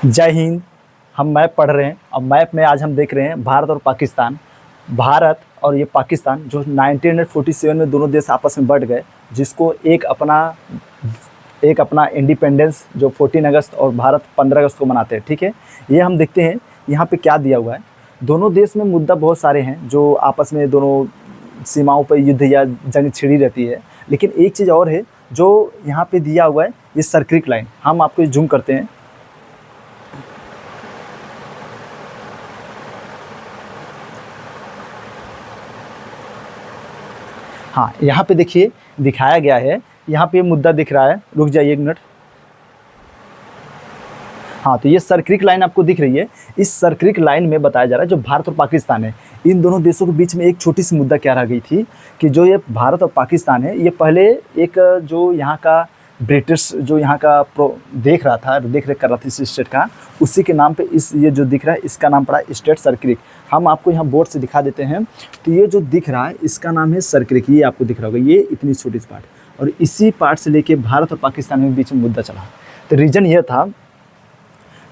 जय हिंद। हम मैप पढ़ रहे हैं। अब मैप में आज हम देख रहे हैं भारत और पाकिस्तान। भारत और ये पाकिस्तान जो 1947 में दोनों देश आपस में बढ़ गए, जिसको एक अपना इंडिपेंडेंस जो 14 अगस्त और भारत 15 अगस्त को मनाते हैं। ठीक है, ये हम देखते हैं यहाँ पे क्या दिया हुआ है। दोनों देश में मुद्दा बहुत सारे हैं जो आपस में दोनों सीमाओं पर युद्ध या जंग छिड़ी रहती है। लेकिन एक चीज़ और है जो यहाँ पे दिया हुआ है, ये सर्किल लाइन। हम आपको जूम करते हैं। हाँ, यहाँ पे देखिए दिखाया गया है, यहाँ पे मुद्दा दिख रहा है। रुक जाइए एक मिनट। हाँ, तो ये सर्किल लाइन आपको दिख रही है। इस सर्किल लाइन में बताया जा रहा है जो भारत और पाकिस्तान है, इन दोनों देशों के बीच में एक छोटी सी मुद्दा क्या रह गई थी कि जो ये भारत और पाकिस्तान है, ये पहले एक जो यहाँ का ब्रिटिश जो यहाँ का देख रहा था, देख रेख कर रहा था इस स्टेट का, उसी के नाम पे इस ये जो दिख रहा है इसका नाम पड़ा स्टेट सर्किल। हम आपको यहाँ बोर्ड से दिखा देते हैं। तो ये जो दिख रहा है इसका नाम है सर्किल। ये आपको दिख रहा होगा, ये इतनी छोटी सी पार्ट, और इसी पार्ट से लेके भारत और पाकिस्तान के बीच में मुद्दा चला। तो रीज़न ये था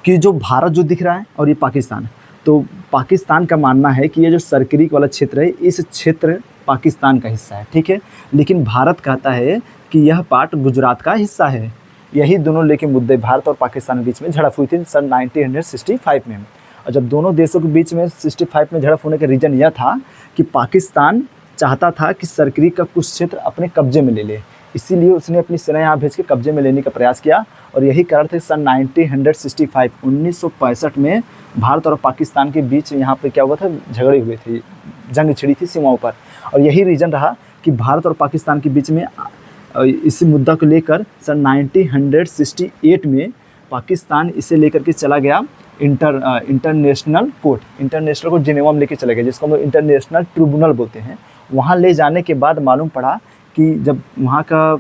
कि जो भारत जो दिख रहा है और ये पाकिस्तान, तो पाकिस्तान का मानना है कि ये जो सर्किल वाला क्षेत्र है, इस क्षेत्र पाकिस्तान का हिस्सा है। ठीक है, लेकिन भारत कहता है कि यह पार्ट गुजरात का हिस्सा है। यही दोनों लेके मुद्दे भारत और पाकिस्तान के बीच में झड़प हुई थी सन 1965 में। और जब दोनों देशों के बीच में 65 में झड़प होने का रीज़न यह था कि पाकिस्तान चाहता था कि सर्किल का कुछ क्षेत्र अपने कब्जे में ले ले, इसीलिए उसने अपनी सेना यहाँ भेज के कब्जे में लेने का प्रयास किया। और यही कारण थे सन 1965 में भारत और पाकिस्तान के बीच यहाँ पे क्या हुआ था, झगड़े हुए थे, जंग छिड़ी थी सीमाओं पर। और यही रीज़न रहा कि भारत और पाकिस्तान के बीच में इसी मुद्दा को लेकर सन 1968 में पाकिस्तान इसे लेकर के चला गया इंटरनेशनल कोर्ट जिनेवा में लेके चला गया, जिसको हम इंटरनेशनल ट्रिब्यूनल बोलते हैं। वहाँ ले जाने के बाद मालूम पड़ा कि जब वहाँ का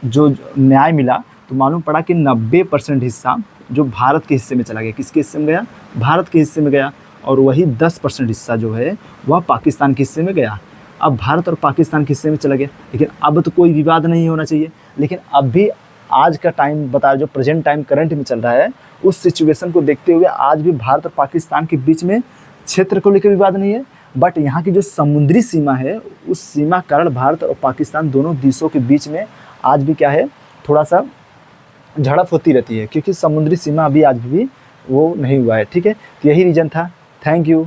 जो न्याय मिला तो मालूम पड़ा कि 90% हिस्सा जो भारत के हिस्से में चला गया। किसके हिस्से में गया? भारत के हिस्से में गया। और वही 10% हिस्सा जो है वह पाकिस्तान के हिस्से में गया। अब भारत और पाकिस्तान के हिस्से में चला गया। लेकिन अब तो कोई विवाद नहीं होना चाहिए। लेकिन अब भी आज का टाइम बता, जो प्रेजेंट टाइम करंट में चल रहा है, उस सिचुएशन को देखते हुए आज भी भारत और पाकिस्तान के बीच में क्षेत्र को लेकर विवाद नहीं है। बट यहाँ की जो समुद्री सीमा है, उस सीमा कारण भारत और पाकिस्तान दोनों देशों के बीच में आज भी क्या है, थोड़ा सा झड़प होती रहती है, क्योंकि समुद्री सीमा अभी आज भी वो नहीं हुआ है। ठीक है, तो यही रीज़न था। Thank you.